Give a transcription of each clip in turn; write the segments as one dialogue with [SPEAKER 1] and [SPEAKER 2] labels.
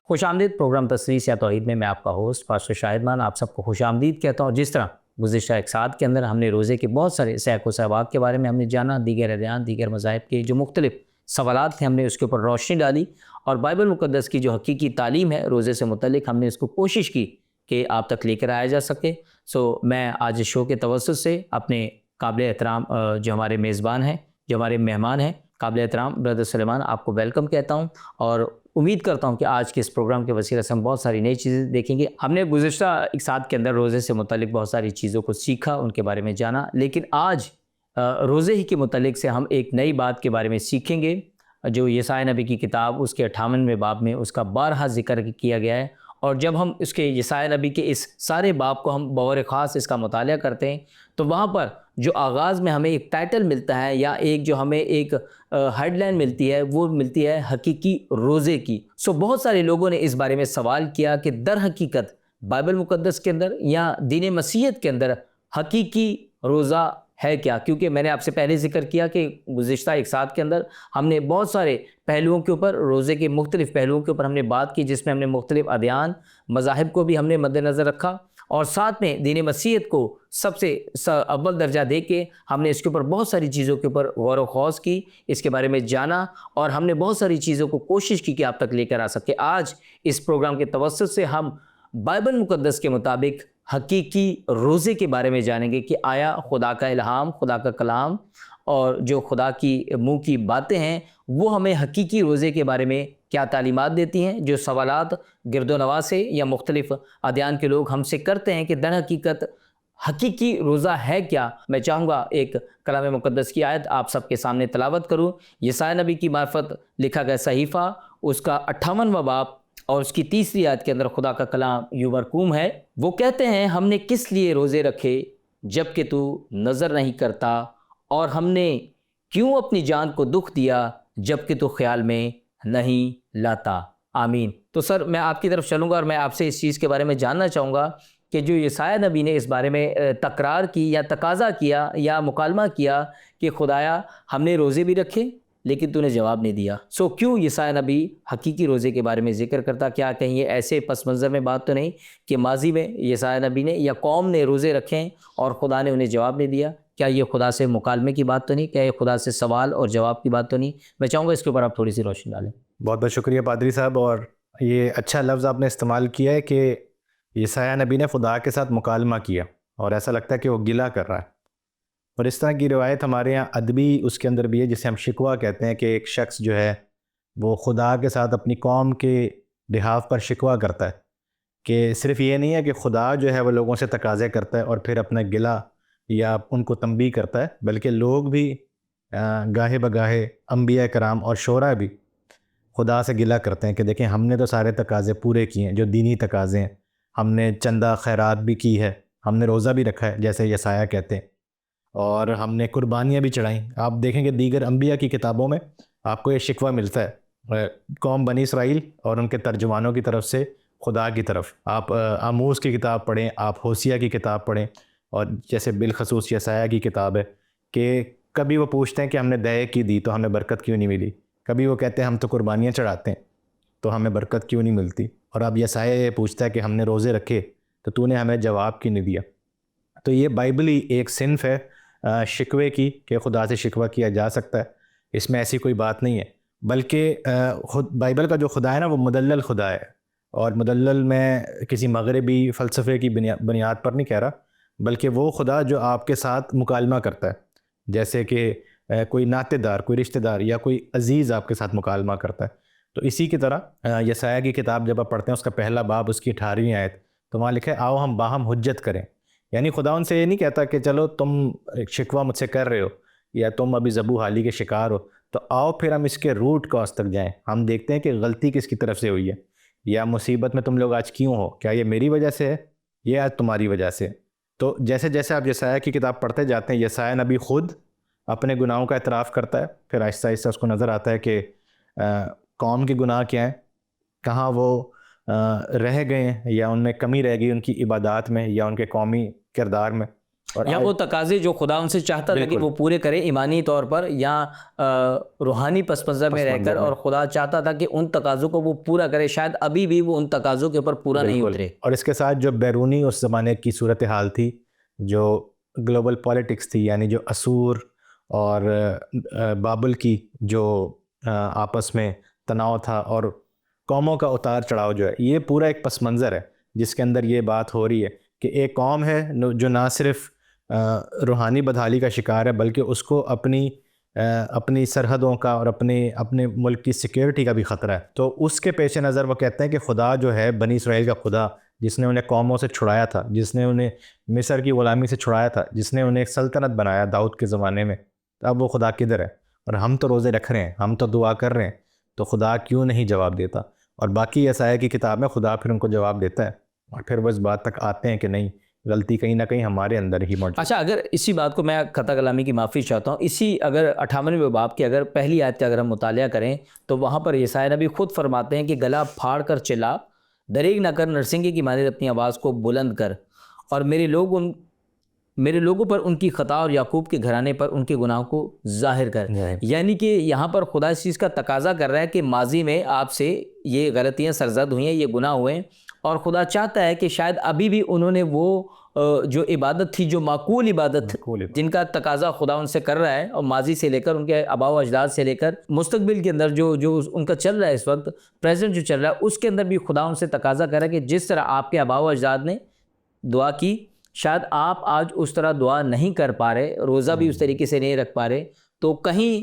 [SPEAKER 1] खुशामदीद programme तस्वीर या तौहीद में मैं आपका होस्ट पास्टर शाहिद आप सबको खुशामदीद कहता हूँ। जिस तरह गुज़िश्ता एक साथ के अंदर हमने रोज़े के बहुत सारे सहक व सहवाक के बारे में हमने जाना, दीगर अदयान दीगर मज़ाहिब के जो मुख्तलिफ सवालात थे हमने उसके ऊपर रोशनी डाली और बाइबल मुक़द्दस की जो हकीकी तालीम है रोज़े से मुतल्लिक हमने उसको कोशिश की कि आप तक लेकर आया जा सके। मैं आज इस शो के तवस्सुत से अपने काबिल एहतराम जो हमारे मेज़बान हैं, जो हमारे मेहमान हैं, काबिल एहतराम ब्रदर सुलेमान आपको वेलकम कहता हूं और उम्मीद करता हूं कि आज के इस प्रोग्राम के वसीले से हम बहुत सारी नई चीज़ें देखेंगे। हमने गुज़िश्ता एक साथ के अंदर रोज़े से मुतल्लिक बहुत सारी चीज़ों को सीखा, उनके बारे में जाना, लेकिन आज रोज़े ही के मुतल्लिक से हम एक नई बात के बारे में सीखेंगे जो यसाया नबी की किताब उसके 58वें बाब में उसका 12 जिक्र किया गया है। और जब हम इसके यसाया नबी के इस सारे बाब को हम बौर ख़ास इसका मुताला करते हैं तो वहाँ पर जो आगाज़ में हमें एक टाइटल मिलता है या एक जो हमें एक हेडलाइन मिलती है वो मिलती है हकीकी रोज़े की। बहुत सारे लोगों ने इस बारे में सवाल किया कि दर हकीकत बाइबल मुक़द्दस के अंदर या दीन मसीहत के अंदर हकीकी रोज़ा है क्या, क्योंकि मैंने आपसे पहले जिक्र किया कि गुज़िश्ता एक साथ के अंदर हमने बहुत सारे पहलुओं के ऊपर, रोज़े के मुख्तलिफ़ पहलुओं के ऊपर हमने बात की, जिसमें हमने मुख्तलिफ़ अदयान मज़ाहिब को भी हमने मद्देनज़र रखा और साथ में दीन मसीहत को सबसे अव्वल दर्जा दे के हमने इसके ऊपर बहुत सारी चीज़ों के ऊपर गौर व खौज़ की, इसके बारे में जाना और हमने बहुत सारी चीज़ों को कोशिश की कि आप तक लेकर आ सके। आज इस प्रोग्राम के तवस्सुत से हम बाइबल मुक़द्दस के मुताबिक हकीकी रोज़े के बारे में जानेंगे कि आया खुदा का इल्हाम, खुदा का कलाम और जो खुदा की मुँह की बातें हैं वो हमें हकीकी रोज़े के बारे में क्या तालीमात देती हैं। जो सवालात गिरदोनवा से या मुख्तलिफ़ अदयान के लोग हमसे करते हैं कि दर हकीकत हकीकी रोज़ा है क्या, मैं चाहूँगा एक कलाम मुक़द्दस की आयत आप सबके सामने तलावत करूँ। यसाया नबी की मार्फत लिखा गया सहीफ़ा उसका 58वां बाब और उसकी 3री आयत के अंदर खुदा का कलाम यूं मरकूम है। वो कहते हैं, हमने किस लिए रोज़े रखे जबकि तू नज़र नहीं करता, और हमने क्यों अपनी जान को दुख दिया जबकि तू ख्याल में नहीं लाता। आमीन। तो सर मैं आपकी तरफ चलूँगा और मैं आपसे इस चीज़ के बारे में जानना चाहूँगा कि जो यसाया नबी ने इस बारे में तकरार की या तकाज़ा किया या मुकालमा किया कि खुदाया हमने रोज़े भी रखे लेकिन तूने जवाब नहीं दिया। क्यों यसाया नबी हकीकी रोज़े के बारे में ज़िक्र करता? क्या कहीं ये ऐसे पस मंज़र में बात तो नहीं कि माजी में यसाया नबी ने या कौम ने रोज़े रखे हैं और खुदा ने उन्हें जवाब नहीं दिया? क्या ये खुदा से मुकालमे की बात तो नहीं? क्या ये खुदा से सवाल और जवाब की बात तो नहीं? मैं चाहूँगा इसके ऊपर आप थोड़ी सी रोशनी डालें।
[SPEAKER 2] बहुत बहुत शुक्रिया पादरी साहब। और ये अच्छा लफ्ज़ आपने इस्तेमाल किया है कि यसाया नबी ने खुदा के साथ मुकालमा किया और ऐसा लगता है कि वो गिला कर रहा है। और इस तरह की रिवायत हमारे यहाँ अदबी उसके अंदर भी है, जिसे हम शिकवा कहते हैं कि एक शख्स जो है वो खुदा के साथ अपनी कौम के बिहाफ पर शिकवा करता है कि सिर्फ़ ये नहीं है कि खुदा जो है वो लोगों से तकाज़े करता है और फिर अपना गिला या उनको तंबी करता है, बल्कि लोग भी गाहे बगाहे अम्बिया कराम और शोरा भी खुदा से गिला करते हैं कि देखें हमने तो सारे तकाज़े पूरे किए हैं जो दीनी तकाज़े हैं, हमने चंदा खैरात भी की है, हमने रोज़ा भी रखा है जैसे यसाया कहते हैं, और हमने कुर्बानियाँ भी चढ़ाई। आप देखेंगे दीगर अम्बिया की किताबों में आपको ये शिकवा मिलता है कौम बनी इसराइल और उनके तर्जुमानों की तरफ से खुदा की तरफ। आप आमूस की किताब पढ़ें, आप होसिया की किताब पढ़ें, और जैसे बिलखसूस यसाया की किताब है कि कभी वो पूछते हैं कि हमने दया की दी तो हमें बरकत क्यों नहीं मिली, कभी वो कहते हैं हम तो कुर्बानियाँ चढ़ाते हैं तो हमें बरकत क्यों नहीं मिलती, और अब यसाया ये पूछता है कि हमने रोज़े रखे तो तूने हमें जवाब क्यों नहीं दिया। तो ये बाइबली एक सिनफ है शिकवे की कि खुदा से शिकवा किया जा सकता है, इसमें ऐसी कोई बात नहीं है। बल्कि खुद बाइबल का जो खुदा है ना वो मुदल्लल खुदा है, और मुदल्लल मैं किसी मगरबी फ़लसफ़े की बुनियाद पर नहीं कह रहा, बल्कि वो खुदा जो आपके साथ मुकालमा करता है, जैसे कि कोई नातेदार, कोई रिश्तेदार या कोई अज़ीज़ आपके साथ मुकालमा करता है। तो इसी की तरह यसाया की किताब जब आप पढ़ते हैं उसका पहला बाब उसकी 18वीं आयत, तो वहाँ लिखा है आओ हम बाहम हुज्जत करें। यानी खुदा उनसे ये नहीं कहता कि चलो तुम शिकवा मुझसे कर रहे हो या तुम अभी ज़बू हाली के शिकार हो तो आओ फिर हम इसके रूट कॉज तक जाएं, हम देखते हैं कि गलती किसकी तरफ से हुई है या मुसीबत में तुम लोग आज क्यों हो, क्या ये मेरी वजह से है या आज तुम्हारी वजह से। तो जैसे जैसे आप यसाया की किताब पढ़ते जाते हैं यसाया नबी खुद अपने गुनाहों का एतराफ़ करता है, फिर आहिस्ता आहिस्ता उसको नज़र आता है कि कौम के गुनाह क्या हैं, कहाँ वो रह गए हैं या उनमें कमी रह गई उनकी इबादत में या उनके कौमी किरदार में। और
[SPEAKER 1] या वो तकाजे जो खुदा उनसे चाहता था कि वो पूरे करें ईमानी तौर पर या रूहानी पस मंज़र में रहकर, और खुदा चाहता था कि उन तकाज़ों को वो पूरा करे, शायद अभी भी वो उन तकाज़ों के ऊपर पूरा नहीं उतरे।
[SPEAKER 2] और इसके साथ जो बैरूनी उस ज़माने की सूरत हाल थी, जो ग्लोबल पॉलिटिक्स थी, यानी जो असूर और बाबल की जो आपस में तनाव था और कौमों का उतार चढ़ाव जो है, ये पूरा एक पस मंज़र है जिसके अंदर ये बात हो रही है कि एक कौम है जो ना सिर्फ रूहानी बदहाली का शिकार है, बल्कि उसको अपनी सरहदों का और अपने मुल्क की सिक्योरिटी का भी ख़तरा है। तो उसके पेश नज़र वो कहते हैं कि खुदा जो है, बनी इसराइल का खुदा, जिसने उन्हें कौमों से छुड़ाया था, जिसने उन्हें मिस्र की ग़ुलामी से छुड़ाया था, जिसने उन्हें एक सल्तनत बनाया दाऊद के ज़माने में, अब वो खुदा किधर है? और हम तो रोज़े रख रहे हैं, हम तो दुआ कर रहे हैं, तो खुदा क्यों नहीं जवाब देता? और बाकी यसाया की किताब में खुदा फिर उनको जवाब देता है, और फिर वो इस बात तक आते हैं कि नहीं, गलती कहीं ना कहीं हमारे अंदर ही मौजूद।
[SPEAKER 1] अच्छा, अगर इसी बात को, मैं खता कलामी की माफ़ी चाहता हूँ, इसी अगर 58वें बाब की अगर पहली आयत का अगर हम मुतालिया करें तो वहाँ पर यसाया नबी खुद फरमाते हैं कि गला फाड़ कर चिल्ला, दरेग न कर, नरसिंगे की मानिंद अपनी आवाज़ को बुलंद कर, और मेरे लोगों पर उनकी ख़ता और याकूब के घराने पर उनके गुनाहों को ज़ाहिर कर। यानी कि यहाँ पर खुदा इस चीज़ का तकाजा कर रहा है कि माजी में आपसे ये गलतियाँ सरजद हुई हैं, ये गुनाह हुए हैं, और खुदा चाहता है कि शायद अभी भी उन्होंने वो जो इबादत थी, जो माकूल इबादत जिनका तकाजा खुदा उनसे कर रहा है, और माजी से लेकर उनके आबा व अजदाद से लेकर मुस्तकबिल के अंदर जो उनका चल रहा है, इस वक्त प्रेजेंट जो चल रहा है, उसके अंदर भी खुदा उनसे तकाजा कर रहा है कि जिस तरह आपके आबा व अजदाद ने दुआ की, शायद आप आज उस तरह दुआ नहीं कर पा रहे, रोज़ा भी उस तरीके से नहीं रख पा रहे, तो कहीं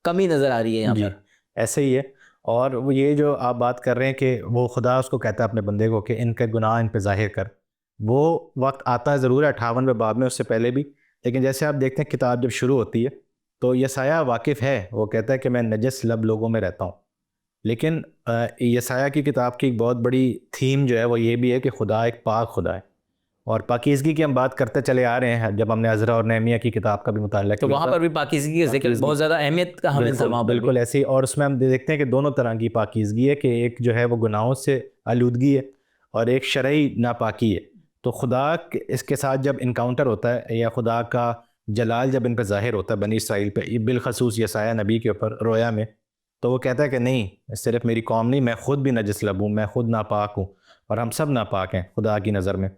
[SPEAKER 1] कमी नज़र आ रही है यहाँ पर।
[SPEAKER 2] ऐसे ही है। और वो ये जो आप बात कर रहे हैं कि वो खुदा उसको कहता है अपने बंदे को कि इनके गुनाह इन पे ज़ाहिर कर, वो वक्त आता है ज़रूर है 58वें बाब में, उससे पहले भी। लेकिन जैसे आप देखते हैं किताब जब शुरू होती है तो यसाया वाकिफ़ है, वो कहता है कि मैं नजस लब लोगों में रहता हूँ। लेकिन यसाया की किताब की एक बहुत बड़ी थीम जो है वो ये भी है कि खुदा एक पाक खुदा है, और पाकीज़गी की हम बात करते चले आ रहे हैं। जब हमने अज़रा और नेहमिया की किताब का भी मुताला
[SPEAKER 1] तो वहाँ पर भी पाकीज़गी का जिक्र, बहुत ज़्यादा अहमियत का हमें था।
[SPEAKER 2] बिल्कुल ऐसे ही। और उसमें हम देखते हैं कि दोनों तरह की पाकीज़गी है, कि एक जो है वो गुनाहों से आलूदगी है और एक शरई नापाकी है। तो खुदा इसके साथ जब इनकाउंटर होता है, या खुदा का जलाल जब इन पर ज़ाहिर होता है बनी इसराइल पे, बिलखसूस यसाया नबी के ऊपर रोया में, तो वो कहता है कि नहीं, सिर्फ मेरी कौम नहीं, मैं ख़ुद भी नजस लब हूँ, मैं ख़ुद नापाक हूँ, और हम सब नापाक हैं खुदा की नज़र में।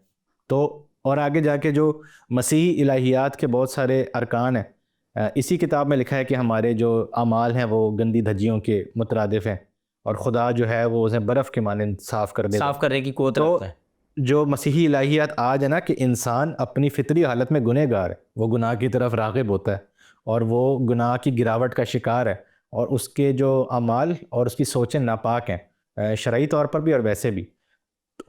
[SPEAKER 2] तो और आगे जाके जो मसीही इलाहियात के बहुत सारे अरकान हैं, इसी किताब में लिखा है कि हमारे जो अमाल हैं वो गंदी धज्जियों के मुतरादिफ हैं, और खुदा जो है वो उन्हें बर्फ़ के मानंद साफ़
[SPEAKER 1] करने की क़ुव्वत रखता है।
[SPEAKER 2] जो मसीही इलाहियात आज है ना, कि इंसान अपनी फितरी हालत में गुनहगार है, वो गुनाह की तरफ राग़िब होता है, और वो गुनाह की गिरावट का शिकार है, और उसके जो अमाल और उसकी सोचें नापाक हैं, शरई तौर पर भी और वैसे भी।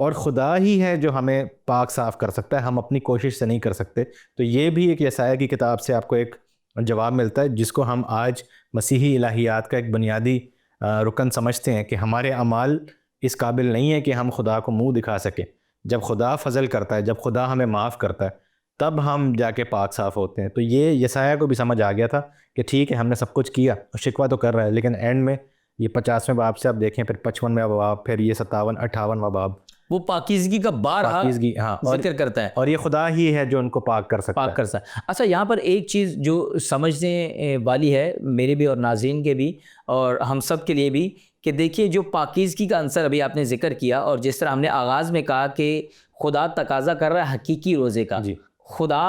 [SPEAKER 2] और खुदा ही है जो हमें पाक साफ़ कर सकता है, हम अपनी कोशिश से नहीं कर सकते। तो ये भी एक यसाया की किताब से आपको एक जवाब मिलता है, जिसको हम आज मसीही इलाहियात का एक बुनियादी रुकन समझते हैं, कि हमारे अमाल इस काबिल नहीं है कि हम खुदा को मुंह दिखा सकें। जब खुदा फजल करता है, जब खुदा हमें माफ़ करता है, तब हम जाके पाक साफ़ होते हैं। तो ये यसाया को भी समझ आ गया था कि ठीक है, हमने सब कुछ किया, शिकवा तो कर रहा है, लेकिन एंड में ये 50वें बाब से आप देखें, फिर 55वां बाब, फिर ये 57, 58वां बाब,
[SPEAKER 1] वो पाकीज़गी का बार जिक्र करता है,
[SPEAKER 2] और ये खुदा ही है जो उनको पाक कर सकता है।
[SPEAKER 1] अच्छा, यहाँ पर एक चीज़ जो समझने वाली है, मेरे भी और नाज़रीन के भी और हम सब के लिए भी, कि देखिए जो पाकीज़गी का अंसर अभी आपने जिक्र किया, और जिस तरह हमने आगाज़ में कहा कि खुदा तकाजा कर रहा है हकीकी रोज़े का। खुदा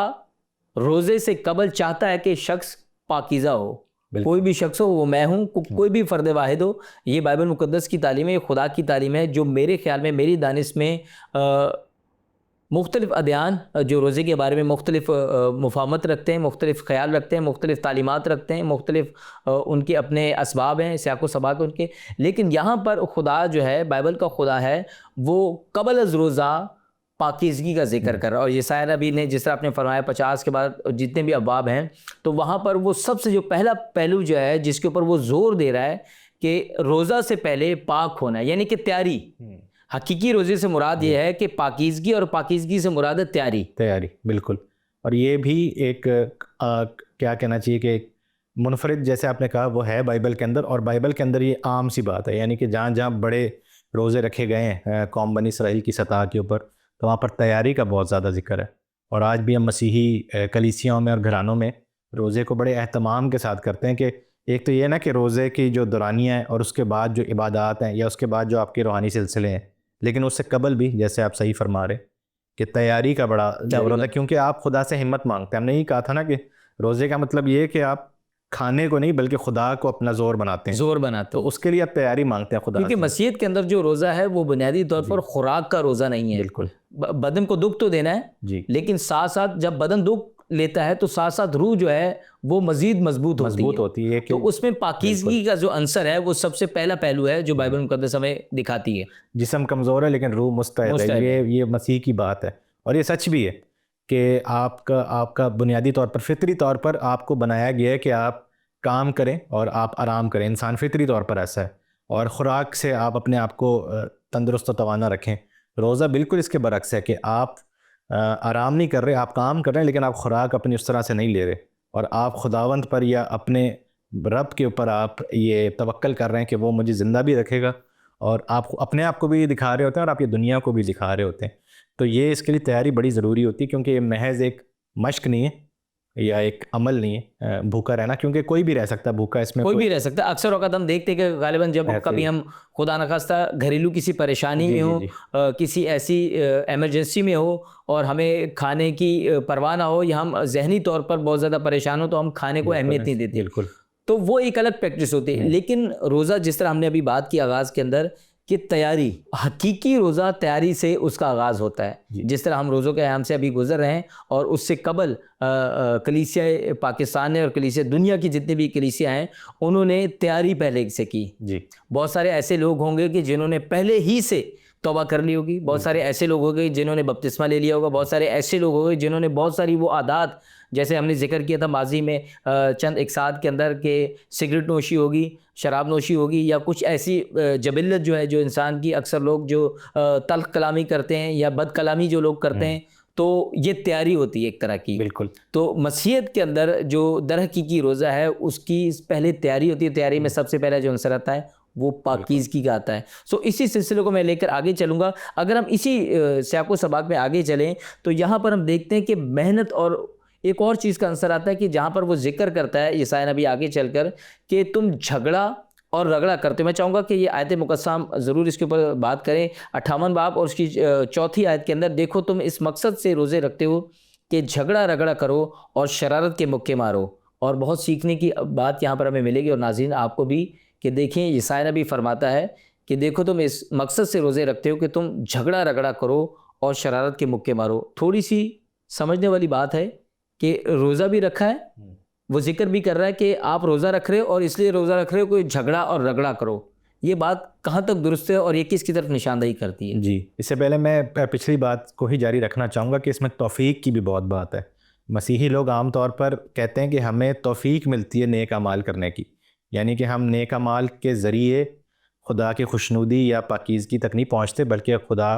[SPEAKER 1] रोज़े से कबल चाहता है कि शख्स पाकीज़ा हो, कोई भी शख्स हो, वो मैं हूँ, कोई भी फ़र्द वाहिद हो। ये बाइबल मुक़द्दस की तालीम है, ये खुदा की तालीम है, जो मेरे ख़्याल में, मेरी दानिश में मुख्तलिफ़ अदयान जो रोज़े के बारे में मुख्तलिफ़ मुफ़ाहमत रखते हैं, मुख्तलिफ़ ख़याल रखते हैं, मुख्तलिफ़ तालीमात रखते हैं, मुख्तलिफ़ उनके अपने असबाब हैं, सियाक़ो सबाक़ उनके। लेकिन यहाँ पर खुदा जो है, बाइबल का खुदा है, वो क़बल अज़ रोज़ा पाकीज़गी का जिक्र कर रहा है। और यसाया नबी ने जिस तरह आपने फरमाया 50 के बाद जितने भी अबाब हैं, तो वहाँ पर वो सबसे जो पहला पहलू जो है जिसके ऊपर वो ज़ोर दे रहा है कि रोज़ा से पहले पाक होना है, यानी कि तैयारी। हकीकी रोज़े से मुराद ये है कि पाकीज़गी, और पाकीज़गी से मुराद है तैयारी।
[SPEAKER 2] बिल्कुल। और ये भी एक क्या कहना चाहिए कि एक मुनफरिद, जैसे आपने कहा, वो है बाइबल के अंदर, और बाइबल के अंदर ये आम सी बात है। यानी कि जहाँ जहाँ बड़े रोज़े रखे गए हैं कौम बनी इसराइल की सतह के ऊपर, तो वहाँ पर तैयारी का बहुत ज़्यादा जिक्र है। और आज भी हम मसीही कलीसियाओं में और घरानों में रोज़े को बड़े अहतमाम के साथ करते हैं कि एक तो ये ना कि रोज़े की जो दौरानियाँ हैं और उसके बाद जो इबादत हैं या उसके बाद जो आपके रूहानी सिलसिले हैं, लेकिन उससे कबल भी जैसे आप सही फरमा रहे कि तैयारी का बड़ा ज़रूरत है, क्योंकि आप खुदा से हिम्मत मांगते हैं। हमने यही कहा था ना कि रोज़े का मतलब ये है कि आप खाने को नहीं बल्कि खुदा को अपना जोर बनाते हैं,
[SPEAKER 1] जोर बनाते
[SPEAKER 2] तो
[SPEAKER 1] हो,
[SPEAKER 2] उसके लिए आप तैयारी मांगते हैं खुदा
[SPEAKER 1] क्योंकि
[SPEAKER 2] से।
[SPEAKER 1] मसीहत के अंदर जो रोज़ा है वो बुनियादी तौर पर खुराक का रोज़ा नहीं है।
[SPEAKER 2] बिल्कुल
[SPEAKER 1] बदन को दुख तो देना है,
[SPEAKER 2] जी,
[SPEAKER 1] लेकिन साथ साथ जब बदन दुख लेता है तो साथ साथ रूह जो है वो मजीद मजबूत
[SPEAKER 2] होती है
[SPEAKER 1] तो
[SPEAKER 2] कि
[SPEAKER 1] उसमें पाकीज़गी का जो अंसर है वो सबसे पहला पहलू है जो बाइबल मुकद्दस हमें दिखाती है।
[SPEAKER 2] जिस्म कमज़ोर है लेकिन रूह मुस्तैद है।
[SPEAKER 1] मुस्तैद
[SPEAKER 2] ये मसीह की बात है और ये सच भी है कि आपका बुनियादी तौर पर फितरी तौर पर आपको बनाया गया है कि आप काम करें और आप आराम करें। इंसान फितरी तौर पर ऐसा है और ख़ुराक से आप अपने आप को तंदुरुस्त और तवाना रखें। रोज़ा बिल्कुल इसके बरक्स है कि आप आराम नहीं कर रहे, आप काम कर रहे हैं, लेकिन आप ख़ुराक अपनी उस तरह से नहीं ले रहे और आप खुदावंद पर या अपने रब के ऊपर आप ये तवक्कल कर रहे हैं कि वो मुझे ज़िंदा भी रखेगा और आप अपने आप को भी दिखा रहे होते हैं और आप ये दुनिया को भी दिखा रहे होते हैं। तो ये इसके लिए तैयारी बड़ी ज़रूरी होती है, क्योंकि ये महज एक मश्क नहीं है या एक अमल नहीं है भूखा रहना, क्योंकि कोई भी रह सकता है भूखा, इसमें
[SPEAKER 1] कोई भी रह सकता है। अक्सर औक़ात हम देखते हैं कि गालिबन जब कभी हम खुदा न खास्ता घरेलू किसी परेशानी में हो, किसी ऐसी इमरजेंसी में हो और हमें खाने की परवाह ना हो या हम ज़हनी तौर पर बहुत ज़्यादा परेशान हो तो हम खाने को अहमियत नहीं देते।
[SPEAKER 2] बिल्कुल,
[SPEAKER 1] तो वो एक अलग प्रैक्टिस होती है। लेकिन रोज़ा जिस तरह हमने अभी बात की आगाज़ के अंदर कि तैयारी, हकीकी रोज़ा तैयारी से उसका आगाज़ होता है। जिस तरह हम रोज़ों के अयाम से अभी गुजर रहे हैं और उससे कबल कलीसिया पाकिस्तान ने और कलीसिया दुनिया की जितनी भी कलीसिया हैं उन्होंने तैयारी पहले से की
[SPEAKER 2] जी।
[SPEAKER 1] बहुत सारे ऐसे लोग होंगे कि जिन्होंने पहले ही से तौबा कर ली होगी, बहुत सारे ऐसे लोग होंगे जिन्होंने बपतिस्मा ले लिया होगा, बहुत सारे ऐसे लोग होंगे जिन्होंने बहुत सारी वो आदात, जैसे हमने जिक्र किया था माजी में चंद एक साथ के अंदर के सिगरेट नोशी होगी, शराब नोशी होगी या कुछ ऐसी जबिल्लत जो है जो इंसान की, अक्सर लोग जो तल्ख कलामी करते हैं या बद कलामी जो लोग करते हैं, तो ये तैयारी होती है एक तरह की।
[SPEAKER 2] बिल्कुल।
[SPEAKER 1] तो मसीहत के अंदर जो दरहकीकी रोज़ा है उसकी पहले तैयारी होती है। तैयारी में सबसे पहला जो अंसर आता है वो पाकीज़गी का आता है। सो इसी सिलसिले को मैं लेकर आगे चलूँगा। अगर हम इसी सियाक़ो सबाक़ में आगे चलें तो यहाँ पर हम देखते हैं कि मेहनत और एक और चीज़ का अंसर आता है कि जहाँ पर वो जिक्र करता है यशायाह नबी आगे चलकर कि तुम झगड़ा और रगड़ा करते हो। मैं चाहूँगा कि ये आयत मुक़द्दसा ज़रूर इसके ऊपर बात करें। 58 बाब और उसकी चौथी आयत के अंदर, देखो तुम इस मकसद से रोज़े रखते हो कि झगड़ा रगड़ा करो और शरारत के मुक्के मारो। और बहुत सीखने की बात यहाँ पर हमें मिलेगी और नाज़रीन आपको भी, कि देखिए यशायाह नबी फरमाता है कि देखो तुम इस मकसद से रोज़े रखते हो कि तुम झगड़ा रगड़ा करो और शरारत के मुक्के मारो। थोड़ी सी समझने वाली बात है कि रोज़ा भी रखा है, वो जिक्र भी कर रहा है कि आप रोज़ा रख रहे हो और इसलिए रोज़ा रख रहे हो कोई झगड़ा और रगड़ा करो। ये बात कहाँ तक दुरुस्त है और ये किसकी तरफ निशानदेही करती है?
[SPEAKER 2] जी, इससे पहले मैं पिछली बात को ही जारी रखना चाहूँगा कि इसमें तौफ़ीक की भी बहुत बात है। मसीही लोग आम तौर पर कहते हैं कि हमें तौफ़ीक मिलती है नेक अमाल करने की, यानी कि हम नेक अमाल के ज़रिए खुदा की खुशनुदी या पाकीज़गी तक नहीं पहुँचते, बल्कि खुदा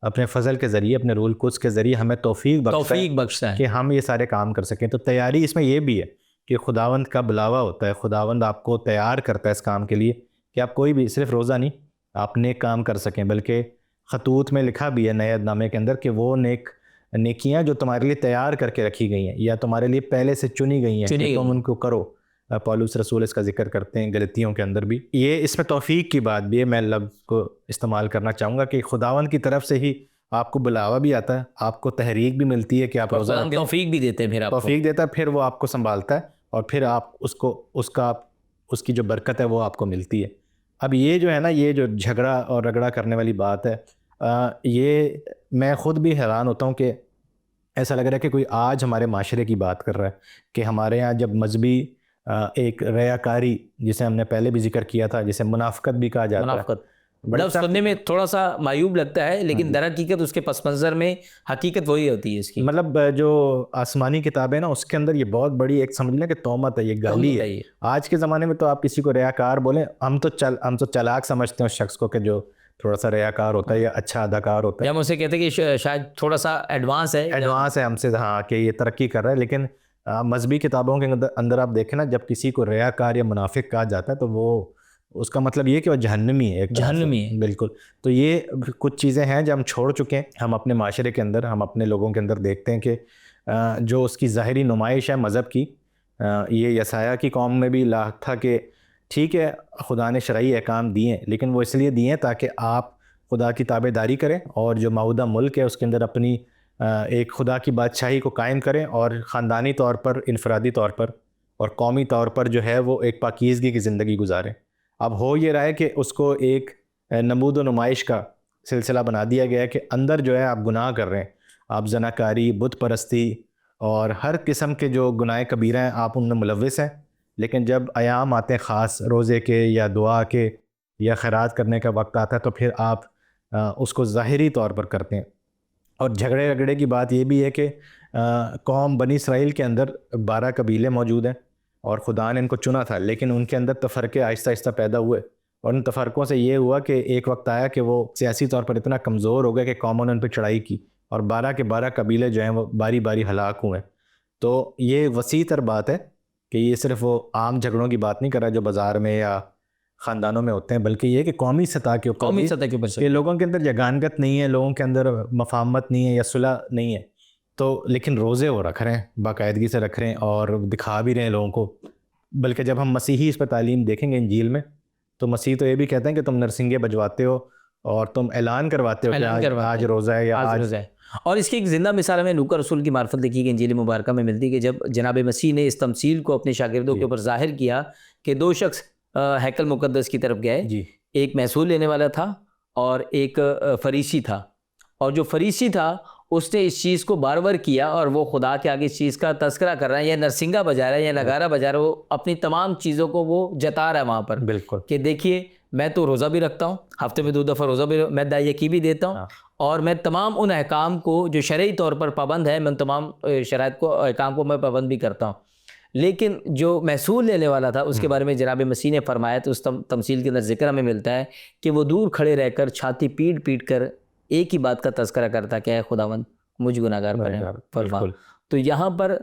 [SPEAKER 2] अपने फ़ज़ल के ज़रिए, अपने रूल कुद्स के ज़रिए हमें तौफ़ीक बख्शता है कि हम ये सारे काम कर सकें। तो तैयारी इसमें यह भी है कि खुदावंद का बुलावा होता है, खुदावंद आपको तैयार करता है इस काम के लिए कि आप कोई भी, सिर्फ रोज़ा नहीं, आप नेक काम कर सकें। बल्कि खतूत में लिखा भी है नए अहदनामे के अंदर कि वो नेकियां जो तुम्हारे लिए तैयार करके रखी गई हैं या तुम्हारे लिए पहले से चुनी गई हैं कि तुम उनको करो। पौलुस रसूल इसका जिक्र करते हैं गलतियों के अंदर भी। ये इसमें तौफ़ीक की बात भी है, मैं लफ्ज़ को इस्तेमाल करना चाहूँगा कि खुदावंद की तरफ से ही आपको बुलावा भी आता है, आपको तहरीक भी मिलती है कि आप रोज़ा रखें,
[SPEAKER 1] तौफ़ीक भी देते हैं, फिर
[SPEAKER 2] तौफ़ीक देता है, फिर वो आपको संभालता है और फिर आप उसकी जो बरकत है वो आपको मिलती है। अब ये जो है ना, ये जो झगड़ा और रगड़ा करने वाली बात है, ये मैं ख़ुद भी हैरान होता हूँ कि ऐसा लग रहा है कि कोई आज हमारे माशरे की बात कर रहा है कि हमारे यहाँ जब मजहबी एक रयाकारी, जिसे हमने पहले भी जिक्र किया था, जिसे मुनाफ़क़त भी कहा जाता है,
[SPEAKER 1] लफ्ज़ सुनने में थोड़ा सा मायूब लगता है, लेकिन दर हकीकत उसके पस मंज़र में हकीकत वही होती है इसकी।
[SPEAKER 2] मतलब जो आसमानी किताबें ना, उसके अंदर ये बहुत बड़ी एक समझ लें कि तोहमत है, ये गाली है। आज के ज़माने में तो आप किसी को रयाकार बोलें, हम तो चालाक समझते हैं उस शख्स को कि जो थोड़ा सा रयाकार होता है या अच्छा अदाकार होता है।
[SPEAKER 1] हम उसे कहते हैं कि शायद थोड़ा सा एडवांस है
[SPEAKER 2] हमसे, हाँ, कि ये तरक्की कर रहा है। लेकिन मजहबी किताबों के अंदर आप देखें ना, जब किसी को रयाकार या मुनाफिक कहा जाता है तो वो उसका मतलब ये कि वो जहन्नमी है, एक तरह से।
[SPEAKER 1] जहन्नमी है।
[SPEAKER 2] बिल्कुल। तो ये कुछ चीज़ें हैं जो हम छोड़ चुके हैं। हम अपने माशरे के अंदर, हम अपने लोगों के अंदर देखते हैं कि जो उसकी ज़ाहिरी नुमाइश है मज़हब की, ये यसाया की कौम में भी लाक था कि ठीक है, खुदा ने शरई अहकाम दिए, लेकिन वो इसलिए दिए ताकि आप खुदा की ताबेदारी करें और जो मौजूदा मुल्क है उसके अंदर अपनी एक खुदा की बादशाही को कायम करें, और ख़ानदानी तौर पर, इनफरादी तौर पर और कौमी तौर पर जो है वो एक पाकीज़गी की ज़िंदगी गुजारें। अब हो ये रहा है कि उसको एक नमूद व नुमाइश का सिलसिला बना दिया गया है कि अंदर जो है आप गुनाह कर रहे हैं, आप जनाकारी, बुत परस्ती और हर किस्म के जो गुनाह कबीरा हैं आप उनमें मुलव्विस हैं। लेकिन जब अयाम आते हैं ख़ास रोज़े के या दुआ के या खैरात करने का वक्त आता है तो फिर आप उसको ज़ाहिरी तौर पर करते हैं। और झगड़े झगड़े की बात ये भी है कि कौम बनी इसराइल के अंदर 12 कबीले मौजूद हैं और खुदा ने इनको चुना था, लेकिन उनके अंदर तफ़रक़े आहिस्ता आहिस्ता पैदा हुए और उन तफ़रक़ों से ये हुआ कि एक वक्त आया कि वो सियासी तौर पर इतना कमज़ोर हो गए कि कौमों ने उन पर चढ़ाई की और 12 के 12 कबीले जो हैं वो बारी बारी हलाक हुए। तो ये वसी तर बात है कि ये सिर्फ़ वो आम झगड़ों की बात नहीं कर रहा जो बाज़ार में या ख़ानदानों में होते हैं, बल्कि ये कि कौमी सतह के ऊपर,
[SPEAKER 1] कौमी सतह के ऊपर
[SPEAKER 2] कि लोगों के अंदर जगानगत नहीं है, लोगों के अंदर मफाहमत नहीं है या सुलह नहीं है। तो लेकिन रोज़े वो रख रहे हैं, बाकायदगी से रख रहे हैं और दिखा भी रहे हैं लोगों को। बल्कि जब हम मसीही इस पर तालीम देखेंगे इंजील में, तो मसीह तो ये भी कहते हैं कि तुम नरसिंगे बजवाते हो और तुम ऐलान करवाते हो कि आज रोज़ा है या आज
[SPEAKER 1] रोज़ा है। और इसकी एक ज़िंदा मिसाल हमें लूका रसूल की मार्फत देखी कि इंजील मुबारका में मिलती है कि जब जनाब मसीह ने इस तमसील को अपने शागिर्दों के ऊपर ज़ाहिर किया कि दो शख्स हैकल मुक़द्दस की तरफ गए,
[SPEAKER 2] जी
[SPEAKER 1] एक महसूल लेने वाला था और एक फरीसी था। और जो फरीसी था उसने इस चीज़ को बार बार किया और वो खुदा के आगे इस चीज़ का तस्करा कर रहा है, या नरसिंगा बजा रहा है या नगारा बजा रहा है, वो अपनी तमाम चीज़ों को वो जता रहा है वहाँ पर।
[SPEAKER 2] बिल्कुल।
[SPEAKER 1] कि देखिए मैं तो रोज़ा भी रखता हूँ, हफ्ते में 2 दफ़ा रोज़ा भी, मैं दायकी भी देता हूँ, और मैं तमाम उन अहकाम को जो शरई तौर पर पाबंद है, मैं उन तमाम शराइत को, अहकाम को मैं पाबंद भी करता हूँ। लेकिन जो महसूल लेने वाला था उसके बारे में जनाब मसीह ने फरमाया, तो उस तमसील के अंदर ज़िक्र हमें मिलता है कि वो दूर खड़े रहकर छाती पीट पीट कर एक ही बात का तज़किरा करता कि ऐ खुदावंद मुझ गुनाहगार पर फरमा। तो यहाँ पर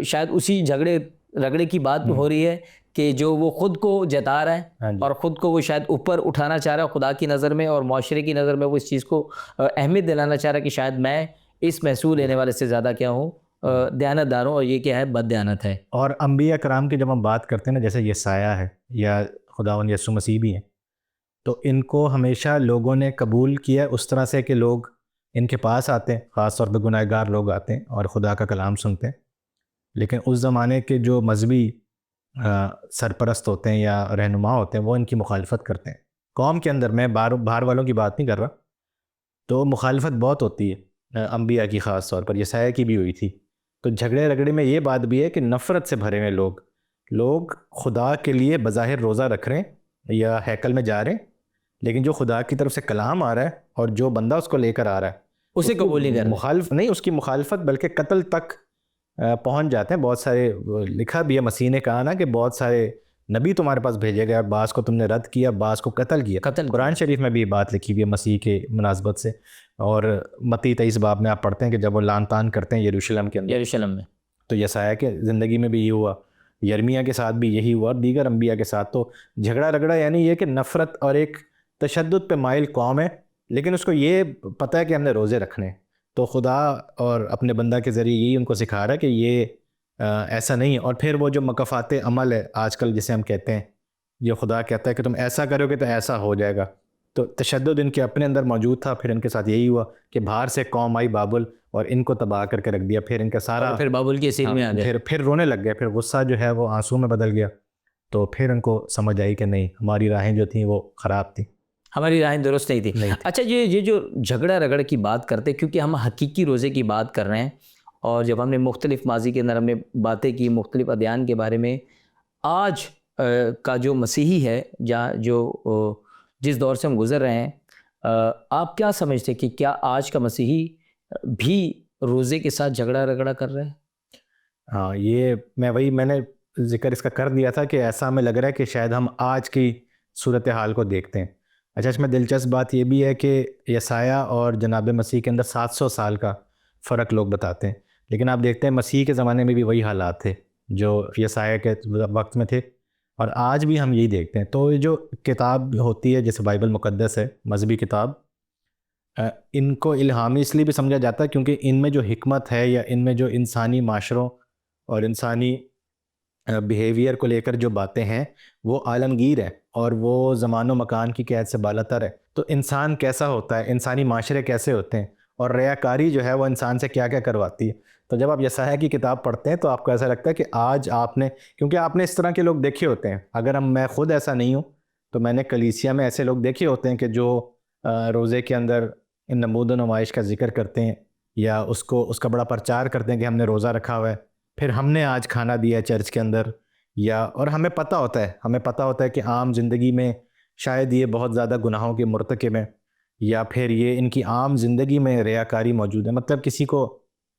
[SPEAKER 1] शायद उसी झगड़े रगड़े की बात हो रही है कि जो वो ख़ुद को जता रहा है और ख़ुद को वो शायद ऊपर उठाना चाह रहा है खुदा की नज़र में और माशरे की नज़र में, वो इस चीज़ को अहमियत दिलाना चाह रहा है कि शायद मैं इस महसूल लेने वाले से ज़्यादा क्या हूँ, दयानतदार हूँ, और ये क्या है, बददयानत है।
[SPEAKER 2] और अंबिया कराम की जब हम बात करते हैं ना, जैसे यसाया है या खुदावंद यीशु मसीह भी हैं, तो इनको हमेशा लोगों ने कबूल किया उस तरह से कि लोग इनके पास आते हैं, ख़ास तौर पर गुनहगार लोग आते हैं और खुदा का कलाम सुनते हैं। लेकिन उस ज़माने के जो मजहबी सरपरस्त होते हैं या रहनुमा होते हैं वो इनकी मुखालफत करते हैं। कौम के अंदर, मैं बाहर वालों की बात नहीं कर रहा, तो मुखालफत बहुत होती है अंबिया की, ख़ास तौर पर यसाया की भी हुई थी। तो झगड़े रगड़े में ये बात भी है कि नफ़रत से भरे हुए लोग खुदा के लिए बज़ाहिर रोज़ा रख रहे हैं या हैकल में जा रहे हैं, लेकिन जो खुदा की तरफ से कलाम आ रहा है और जो बंदा उसको लेकर आ रहा है
[SPEAKER 1] उसे कबूल नहीं कर रहे,
[SPEAKER 2] मुखालिफ नहीं, उसकी मुखालफत बल्कि कत्ल तक पहुंच जाते हैं। बहुत सारे, लिखा भी है, मसीह ने कहा ना कि बहुत सारे नबी तुम्हारे पास भेजे गए और बाज़ को तुमने रद्द किया, बाज़ को कत्ल किया। कुरान शरीफ में भी बात लिखी हुई है मसीह के मुनासबत से। और मत्ती 23 बाब में आप पढ़ते हैं कि जब वो लान तान करते हैं यरूशलेम के अंदर,
[SPEAKER 1] यरूशलेम में,
[SPEAKER 2] तो यसाया के ज़िंदगी में भी ये हुआ, यर्मिया के साथ भी यही हुआ और दीगर अंबिया के साथ। तो झगड़ा रगड़ा यानी ये कि नफ़रत और एक तशद्दुद पे माइल कौम है, लेकिन उसको ये पता है कि हमने रोज़े रखने हैं। तो खुदा और अपने बंदा के ज़रिए यही उनको सिखा रहा है कि ये ऐसा नहीं है। और फिर वो जो मकफ़ात अमल है आजकल जिसे हम कहते हैं, ये खुदा कहता है कि तुम ऐसा करोगे तो ऐसा हो जाएगा। तो तशद्दुद इनके अपने अंदर मौजूद था, फिर इनके साथ यही हुआ कि बाहर से कौम आई बाबुल और इनको तबाह करके रख दिया। फिर इनका सारा,
[SPEAKER 1] फिर बाबुल के सिर में आ गए,
[SPEAKER 2] फिर रोने लग गए, फिर गुस्सा जो है वो आंसू में बदल गया। तो फिर इनको समझ आई कि नहीं, हमारी राहें जो थी वो ख़राब थी,
[SPEAKER 1] हमारी राहें दुरुस्त नहीं थी। अच्छा, ये जो झगड़ा रगड़ की बात करते, क्योंकि हम हकीकी रोज़े की बात कर रहे हैं, और जब हमने मुख्तलिफ़ माजी के अंदर हमने बातें की मुख्तलिफ़ अदयान के बारे में, आज का जो मसीही है या जो जिस दौर से हम गुज़र रहे हैं, आप क्या समझते कि क्या आज का मसीही भी रोज़े के साथ झगड़ा रगड़ा कर रहा है?
[SPEAKER 2] हाँ, ये मैंने जिक्र इसका कर दिया था कि ऐसा हमें लग रहा है कि शायद हम आज की सूरत हाल को देखते हैं। अच्छा, इसमें दिलचस्प बात ये भी है कि यसाया और जनाब मसीह के अंदर 700 साल का फ़र्क लोग बताते हैं, लेकिन आप देखते हैं मसीह के ज़माने में भी वही हालात थे जो यसाया के वक्त में थे, और आज भी हम यही देखते हैं। तो ये जो किताब होती है जैसे बाइबल मुक़द्दस है, मजहबी किताब, इनको इल्हामी इसलिए भी समझा जाता है क्योंकि इनमें जो हिकमत है या इनमें जो इंसानी माशरों और इंसानी बिहेवियर को लेकर जो बातें हैं वो आलमगीर है और वो ज़मान व मकान की क़ैद से बालातर है। तो इंसान कैसा होता है, इंसानी माशरे कैसे होते हैं और रियाकारी जो है वो इंसान से क्या क्या करवाती है। तो जब आप यसाया की किताब पढ़ते हैं तो आपको ऐसा लगता है कि आज आपने, क्योंकि आपने इस तरह के लोग देखे होते हैं, अगर मैं खुद ऐसा नहीं हूँ तो मैंने कलीसिया में ऐसे लोग देखे होते हैं कि जो रोज़े के अंदर इन नमूद नुमाइश का जिक्र करते हैं या उसको उसका बड़ा प्रचार करते हैं कि हमने रोज़ा रखा हुआ है, फिर हमने आज खाना दिया है चर्च के अंदर, या और हमें पता होता है कि आम ज़िंदगी में शायद ये बहुत ज़्यादा गुनाहों के मुर्तकिब हैं या फिर ये इनकी आम ज़िंदगी में रियाकारी मौजूद है। मतलब किसी को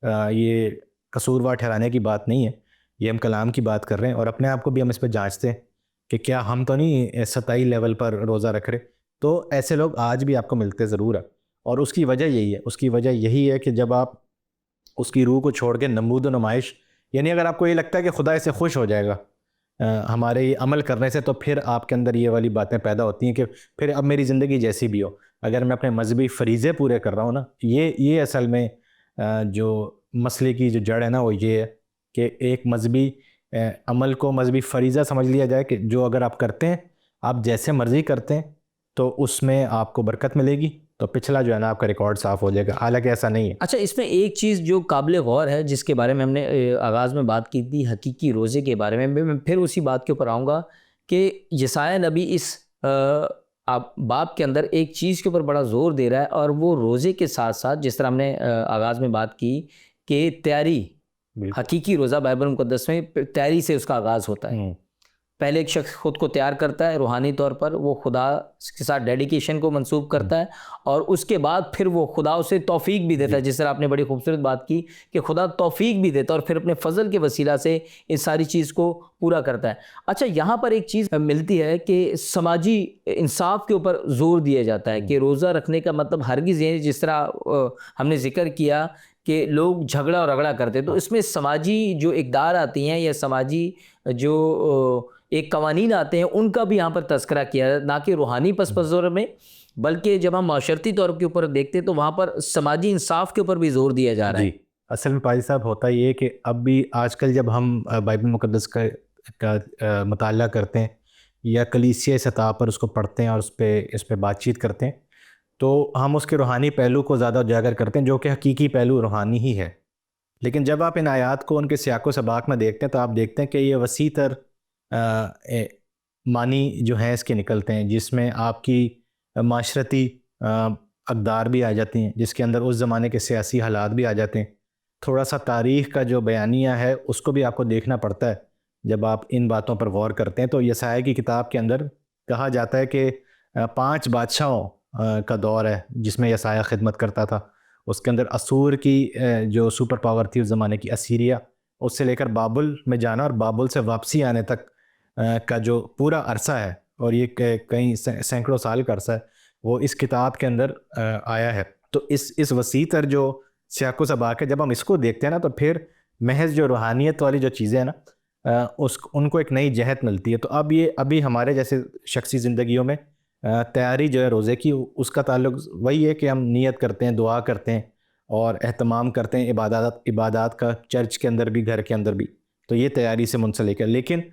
[SPEAKER 2] ये कसूरवार ठहराने की बात नहीं है, ये हम कलाम की बात कर रहे हैं और अपने आप को भी हम इस पर जांचते हैं कि क्या हम तो नहीं सतही लेवल पर रोज़ा रख रहे। तो ऐसे लोग आज भी आपको मिलते ज़रूर है और उसकी वजह यही है कि जब आप उसकी रूह को छोड़ के नमूद व नुमाइश, यानी अगर आपको ये लगता है कि खुदा इससे खुश हो जाएगा हमारे ये अमल करने से, तो फिर आपके अंदर ये वाली बातें पैदा होती हैं कि फिर अब मेरी ज़िंदगी जैसी भी हो, अगर मैं अपने मजहबी फ़रीज़े पूरे कर रहा हूँ ना, ये असल में जो मसले की जो जड़ है ना वो ये है कि एक मजहबी अमल को मजहबी फ़रीज़ा समझ लिया जाए कि जो अगर आप करते हैं, आप जैसे मर्ज़ी करते हैं तो उसमें आपको बरकत मिलेगी, तो पिछला जो है ना आपका रिकॉर्ड साफ़ हो जाएगा। हालांकि ऐसा नहीं है।
[SPEAKER 1] अच्छा, इसमें एक चीज़ जो काबिल गौर है जिसके बारे में हमने आगाज़ में बात की थी, हकीकी रोज़े के बारे में, मैं फिर उसी बात के ऊपर आऊँगा कि यसाया नबी इस आप बाब के अंदर एक चीज़ के ऊपर बड़ा ज़ोर दे रहा है और वो रोज़े के साथ साथ, जिस तरह हमने आगाज़ में बात की कि तैयारी,
[SPEAKER 2] बिल्कुल।
[SPEAKER 1] हकीकी रोज़ा बाइबल मुक़द्दस में तैयारी से उसका आगाज़ होता है। पहले एक शख्स खुद को तैयार करता है रूहानी तौर पर, वो खुदा के साथ डेडिकेशन को मंसूब करता है और उसके बाद फिर वो खुदा उसे तौफीक भी देता है, जिस तरह आपने बड़ी खूबसूरत बात की कि खुदा तौफीक भी देता है और फिर अपने फजल के वसीला से इस सारी चीज़ को पूरा करता है। अच्छा, यहाँ पर एक चीज़ मिलती है कि समाजी इंसाफ के ऊपर जोर दिया जाता है कि रोज़ा रखने का मतलब हरगिज़ ये, जिस तरह हमने जिक्र किया कि लोग झगड़ा और रगड़ा करते हैं, तो इसमें समाजी जो इक़दार आती हैं या समाजी जो एक कवानीन आते हैं उनका भी यहाँ पर तज़किरा किया है, ना कि रूहानी पस मंज़र में, बल्कि जब हम माशरती तौर के ऊपर देखते हैं तो वहाँ पर समाजी इंसाफ के ऊपर भी जोर दिया जा रहा है।
[SPEAKER 2] जी, असल में पाजी साहब होता ये है कि अब भी आजकल जब हम बाइबल मुक़द्दस का मुताला करते हैं या कलीसिया सतह पर उसको पढ़ते हैं और इस पे बातचीत करते हैं, तो हम उसके रूहानी पहलू को ज़्यादा उजागर करते हैं, जो कि हकीकी पहलू रूहानी ही है। लेकिन जब आप इन आयात को उनके सियाक़ो सबाक़ में देखते हैं तो आप देखते हैं कि ये वसी तर मानी जो हैं इसके निकलते हैं, जिसमें आपकी माशरती अक़दार भी आ जाती हैं, जिसके अंदर उस ज़माने के सियासी हालात भी आ जाते हैं। थोड़ा सा तारीख़ का जो बयानिया है उसको भी आपको देखना पड़ता है जब आप इन बातों पर गौर करते हैं। तो यसाया की किताब के अंदर कहा जाता है कि 5 बादशाहों का दौर है जिसमें यसाया खिदमत करता था। उसके अंदर असूर की जो सुपर पावर थी उस ज़माने की, असीरिया, उससे लेकर बाबुल में जाना और बाबुल से वापसी आने तक का जो पूरा अरसा है, और ये कई सैकड़ों साल का अरसा है, वो इस किताब के अंदर आया है। तो इस वसी तर जो सियाक़ो सबाक़ है, जब हम इसको देखते हैं ना तो फिर महज जो रूहानियत वाली जो चीज़ें हैं ना उनको एक नई जहत मिलती है। तो अब ये अभी हमारे जैसे शख्सी ज़िंदगियों में तैयारी जो है रोज़े की, उसका ताल्लुक वही है कि हम नियत करते हैं, दुआ करते हैं और एहतमाम करते हैं इबादत का, चर्च के अंदर भी, घर के अंदर भी। तो ये तैयारी से मुंसलिक है। लेकिन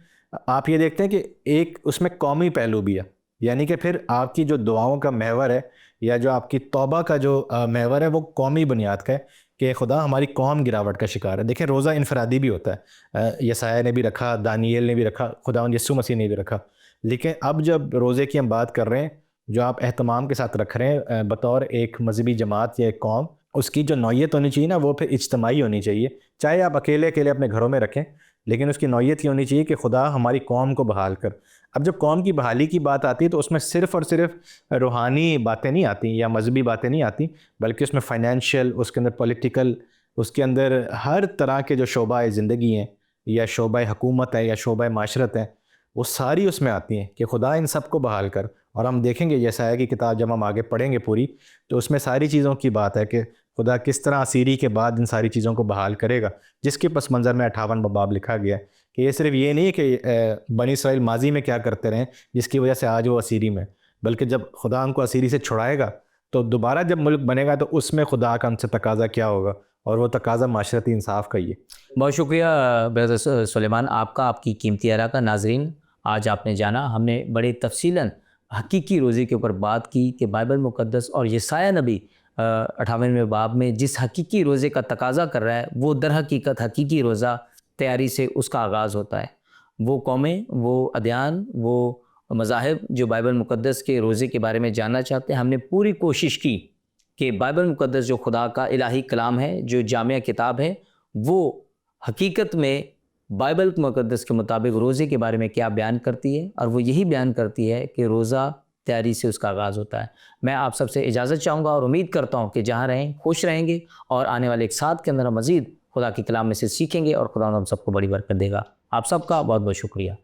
[SPEAKER 2] आप ये देखते हैं कि एक उसमें कौमी पहलू भी है, यानी कि फिर आपकी जो दुआओं का महवर है या जो आपकी तौबा का जो महवर है वो कौमी बुनियाद का है कि खुदा हमारी कौम गिरावट का शिकार है। देखिए, रोज़ा इनफरादी भी होता है, यसाया ने भी रखा, दानियल ने भी रखा, खुदावंद यीशु मसीह ने भी रखा। लेकिन अब जब रोज़े की हम बात कर रहे हैं, जो आप एहतमाम के साथ रख रहे हैं बतौर एक मजहबी जमात या एक कौम, उसकी जो नौयत होनी चाहिए ना वो फिर इज्तमाही होनी चाहिए। चाहे आप अकेले अकेले अपने घरों में रखें, लेकिन उसकी नौयत ये होनी चाहिए कि खुदा हमारी कौम को बहाल कर। अब जब कौम की बहाली की बात आती है तो उसमें सिर्फ़ और सिर्फ रूहानी बातें नहीं आती या मजहबी बातें नहीं आती, बल्कि उसमें फ़ाइनेंशियल, उसके अंदर पॉलिटिकल, उसके अंदर हर तरह के जो शोबाए ज़िंदगी हैं या शोबाए हुकूमत है या शोबाए माशरत है, वो सारी उसमें आती हैं कि खुदा इन सब को बहाल कर। और हम देखेंगे यसाया की किताब जब हम आगे पढ़ेंगे पूरी, तो उसमें सारी चीज़ों की बात है कि खुदा किस तरह असीरी के बाद इन सारी चीज़ों को बहाल करेगा, जिसके पस मंज़र में 58 बाब लिखा गया है कि ये सिर्फ ये नहीं कि बनी इसराइल माजी में क्या करते रहे जिसकी वजह से आज वो असीरी में, बल्कि जब खुदा उनको असीरी से छुड़ाएगा तो दोबारा जब मुल्क बनेगा तो उसमें खुदा का हमसे तकाजा क्या होगा, और वो तकाजा माशरती इंसाफ का ही है।
[SPEAKER 1] बहुत शुक्रिया ब्रदर सुलेमान आपका, आपकी कीमती आरा का। नाजरीन, आज आपने जाना, हमने बड़े तफसीलन हकीकी रोज़े के ऊपर बात की कि बाइबल मुक़द्दस और यसाया नबी 58वें बाब में जिस हकीकी रोज़े का तकाजा कर रहा है वो दर हकीकत हकीकी रोज़ा तैयारी से उसका आगाज़ होता है। वो कौमें, वो अदयान, वो मज़ाहिब जो बाइबल मुक़द्दस के रोज़े के बारे में जानना चाहते हैं, हमने पूरी कोशिश की कि बाइबल मुक़द्दस जो खुदा का इलाही कलाम है, जो जामिया किताब है, वो हकीकत में बाइबल मुक़द्दस के मुताबिक रोज़े के बारे में क्या बयान करती है, और वो यही बयान करती है कि रोज़ा तैयारी से उसका आगाज़ होता है। मैं आप सबसे इजाज़त चाहूँगा और उम्मीद करता हूँ कि जहाँ रहें खुश रहेंगे और आने वाले एक साथ के अंदर हम मज़ीद खुदा के कलाम में से सीखेंगे और खुदा हम सबको बड़ी बरकत देगा। आप सबका बहुत बहुत शुक्रिया।